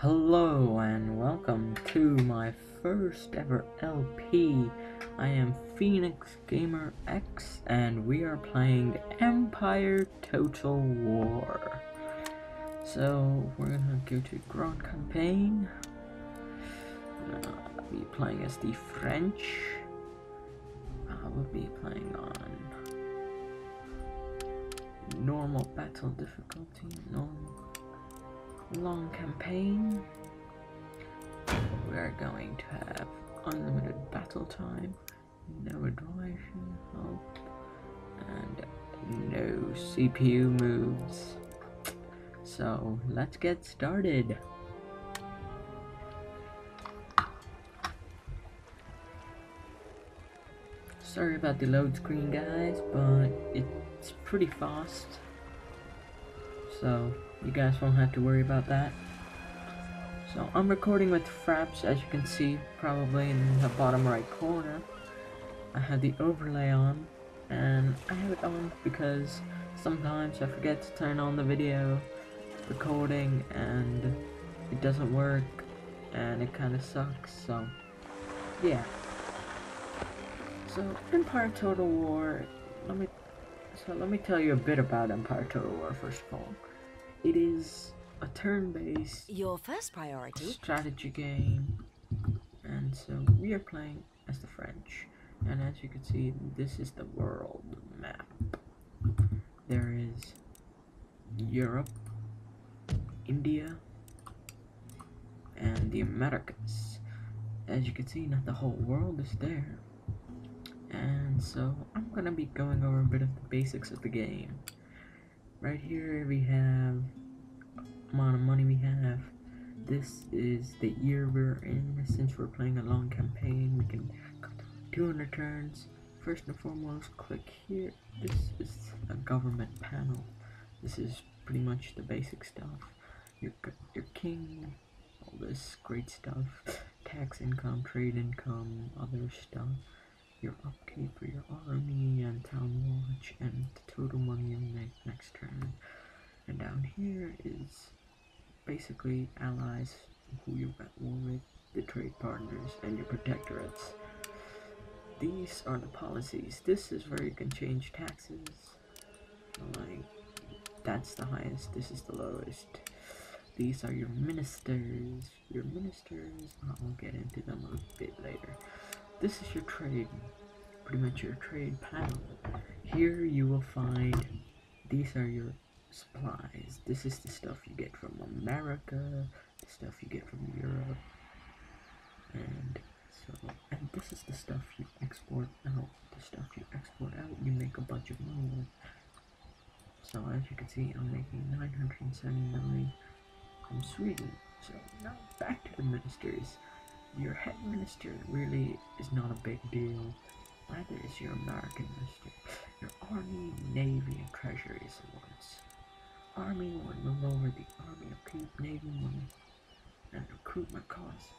Hello and welcome to my first ever LP. I am Phoenix Gamer X and we are playing Empire Total War. So we're gonna go to Grand Campaign. I'll be playing as the French. I will be playing on normal battle difficulty, normal. Long campaign. We are going to have unlimited battle time, no advision, help, and no CPU moves. So let's get started. Sorry about the load screen, guys, but it's pretty fast, so you guys won't have to worry about that. So I'm recording with Fraps, as you can see probably in the bottom right corner. I have the overlay on, and I have it on because sometimes I forget to turn on the video recording and it doesn't work and it kind of sucks. So yeah. So Empire Total War, let me tell you a bit about Empire Total War first of all. It is a turn-based strategy game, and so we are playing as the French, and as you can see, this is the world map. There is Europe, India, and the Americas. As you can see, not the whole world is there, and so I'm gonna be going over a bit of the basics of the game. Right here we have amount of money we have. This is the year we're in. Since we're playing a long campaign, we can 200 turns. First and foremost, click here. This is a government panel. This is pretty much the basic stuff. Your king, all this great stuff. Tax income, trade income, other stuff. Your upkeep for your army and town watch, and the total money you make next turn. And down here is basically allies who you're at war with, the trade partners, and your protectorates. These are the policies. This is where you can change taxes. Like, that's the highest, this is the lowest. These are your ministers. Your ministers, I'll get into them a bit later. This is your trade, pretty much your trade panel. Here you will find, these are your supplies. This is the stuff you get from America, the stuff you get from Europe, and this is the stuff you export out. The stuff you export out, you make a bunch of money with. So as you can see, I'm making 979 from Sweden. So now back to the ministers. Your head minister really is not a big deal. Neither is your American minister. Your army, navy, and treasury is the ones. Army one will lower the army upkeep, navy one, and recruitment costs.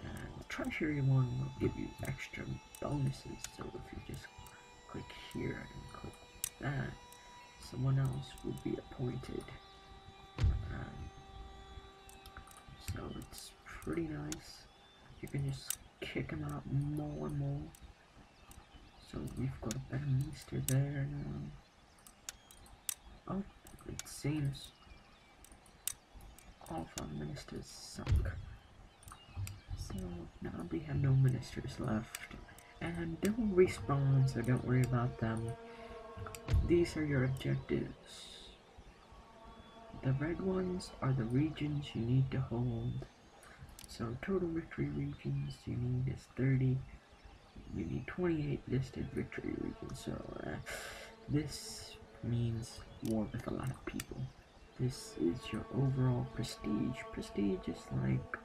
And the treasury one will give you extra bonuses. So if you just click here and click that, someone else will be appointed. So it's pretty nice. You can just kick them out more and more. So we've got a better minister there now. Oh, it seems all of our ministers suck. So now we have no ministers left. And they will respawn, so don't worry about them. These are your objectives. The red ones are the regions you need to hold. So total victory regions you need is 30. You need 28 listed victory regions. So this means war with a lot of people. This is your overall prestige. Prestige is like,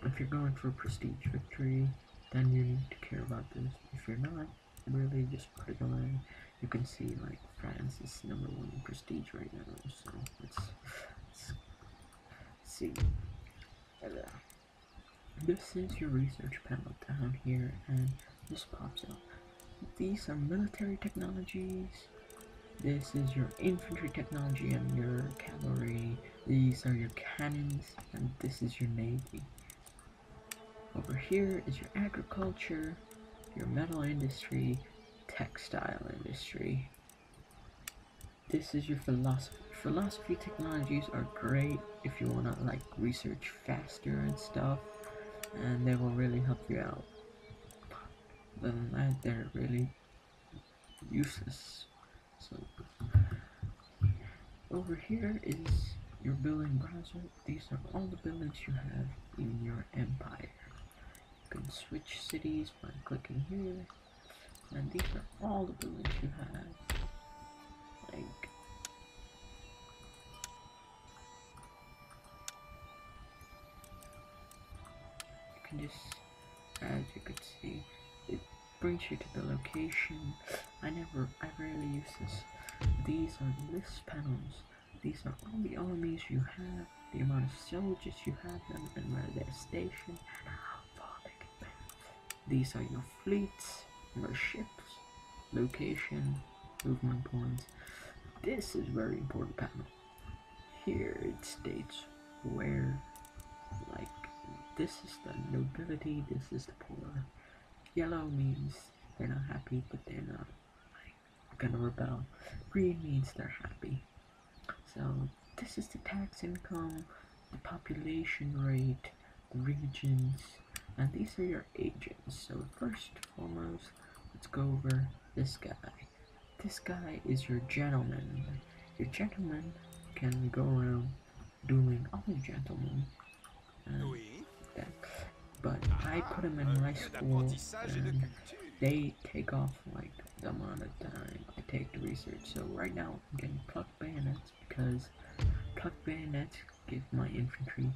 if you're going for prestige victory, then you need to care about this. If you're not, really just put it away. You can see like France is #1 in prestige right now. So let's see. This is your research panel down here, and this pops up. These are military technologies. This is your infantry technology and your cavalry These are your cannons, and this is your navy. Over here is your agriculture, your metal industry, textile industry. This is your philosophy. Philosophy technologies are great if you want to like research faster and stuff, and they will really help you out. Other than that, they're really useless. So over here is your building browser. These are all the buildings you have in your empire. You can switch cities by clicking here, and these are all the buildings you have. Like, you can just, as you could see, it brings you to the location. I rarely use this. These are list panels. These are all the armies you have, the amount of soldiers you have them, and where they're stationed, and how far they can be. These are your fleets, your ships, location, movement points. This is very important panel. Here it states where, like, this is the nobility, this is the poor. Yellow means they're not happy, but they're not like gonna rebel. Green means they're happy. So this is the tax income, the population rate, the regions, and these are your agents. So first and foremost, let's go over this guy. This guy is your gentleman. Your gentleman can go around doing other gentlemen. That. But I put him in my school, and they take off like the amount of time I take to research. So right now I'm getting plucked bayonets because plucked bayonets give my infantry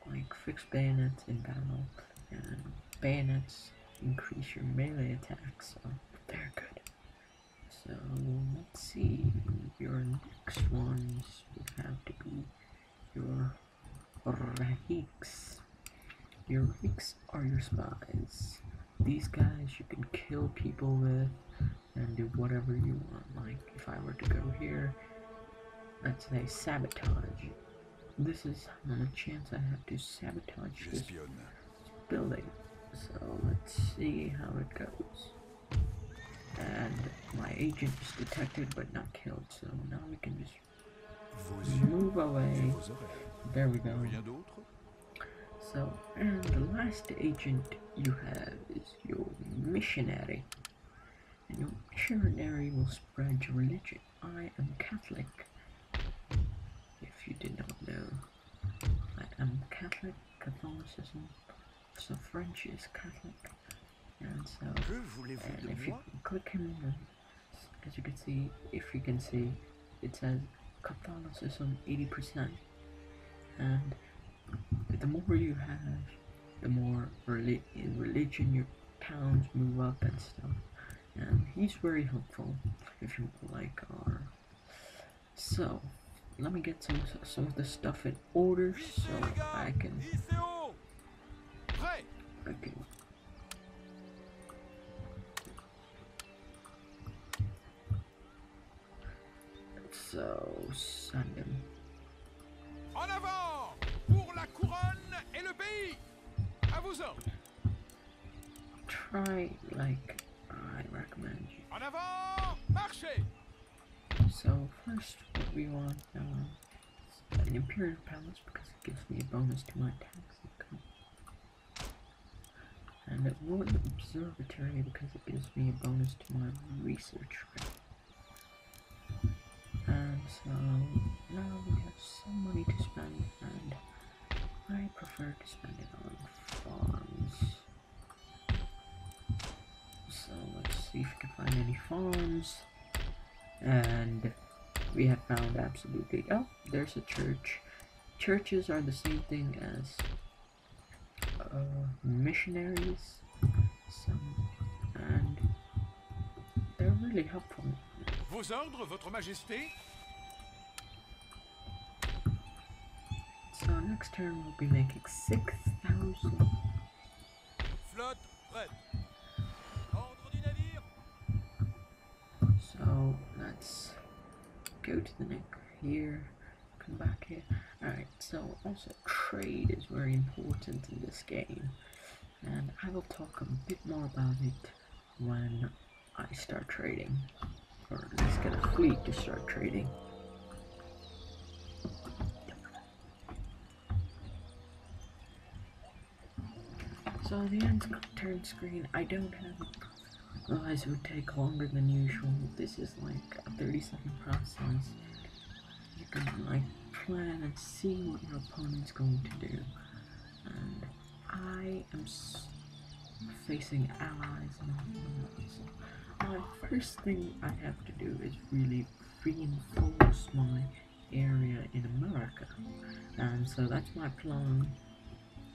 like fixed bayonets in battle, and bayonets increase your melee attacks, so they're good. So let's see, your next ones would have to be your Rahiks. Your Rahiks are your spies. These guys you can kill people with and do whatever you want. Like if I were to go here, let's say sabotage. This is how much chance I have to sabotage this building. So let's see how it goes. And my agent is detected but not killed, so now we can just move away. There we go. So, and the last agent you have is your missionary. And your missionary will spread your religion. I am Catholic. If you did not know, I am Catholic, Catholicism. So French is Catholic. And so, and if you click him, as you can see, if you can see, it says Catholicism 80%. And the more you have, the more in religion your towns move up and stuff. And he's very helpful if you like our. So let me get some of the stuff in order so I can. So send him. En avant pour la couronne et le pays. À vos ordres. Try like I recommend you. En avant, marchez. So first, what we want now is an imperial palace because it gives me a bonus to my tax income, and a wood observatory because it gives me a bonus to my research rate. And so now we have some money to spend, and I prefer to spend it on farms. So let's see if we can find any farms. And we have found absolutely, oh, there's a church. Churches are the same thing as missionaries, and they're really helpful. Vos ordres, votre majesté. So next turn we'll be making 6,000. Flotte prête. Ordre du navire. So let's go to the next here. come back here. Alright, so also trade is very important in this game, and I will talk a bit more about it when I start trading, or let's get a fleet to start trading. So the end turn screen, I don't have it. Otherwise it would take longer than usual. This is like a 30-second process. You can like plan and see what your opponent's going to do. And I am facing allies and so my first thing I have to do is really reinforce my area in America. And so that's my plan.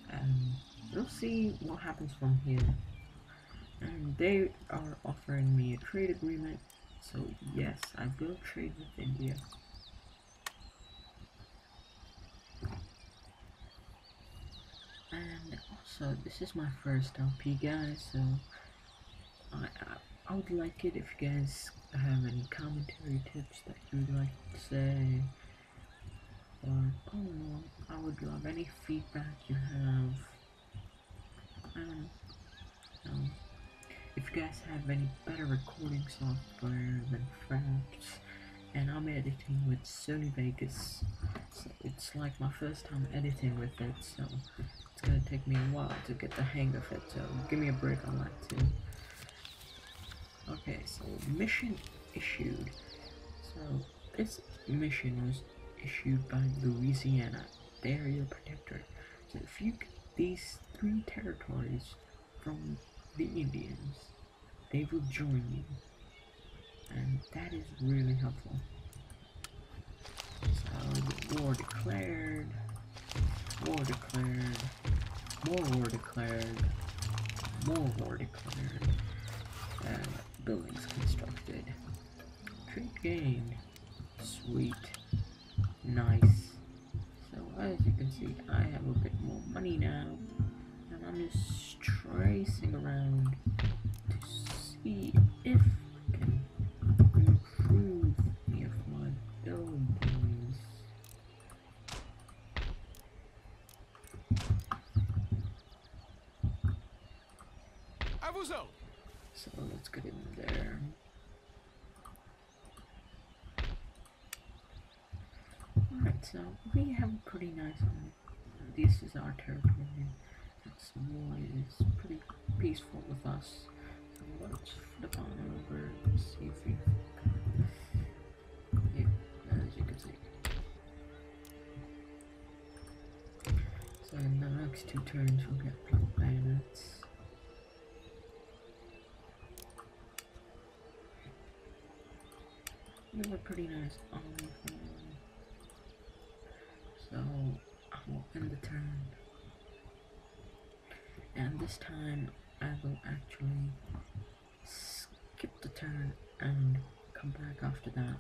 And we'll see what happens from here. And they are offering me a trade agreement, so yes, I will trade with India. And also, this is my first LP, guys, so I would like it if you guys have any commentary tips that you would like to say, or oh, I would love any feedback you have. I don't know. If you guys have any better recording software than Fraps, and I'm editing with Sony Vegas, so it's like my first time editing with it, so it's gonna take me a while to get the hang of it, so give me a break on that too. Okay, so mission issued. So this mission was issued by Louisiana. They are your protector. So if you get these 3 territories from the Indians, they will join you, and that is really helpful. So war declared, more war declared, more war declared, and buildings constructed. Trade gained. Sweet. Nice. So as you can see, I have a bit more money now, and I'm just tracing around to see if I can improve any of my buildings. À vos ordres. So let's get in there. Alright, so we have a pretty nice one. This is our territory. This war is pretty peaceful with us. So let's flip on over and see if we as you can see. So in the next 2 turns we'll get bayonets. We have a pretty nice army form. So I will end the turn. And this time I will actually skip the turn and come back after that.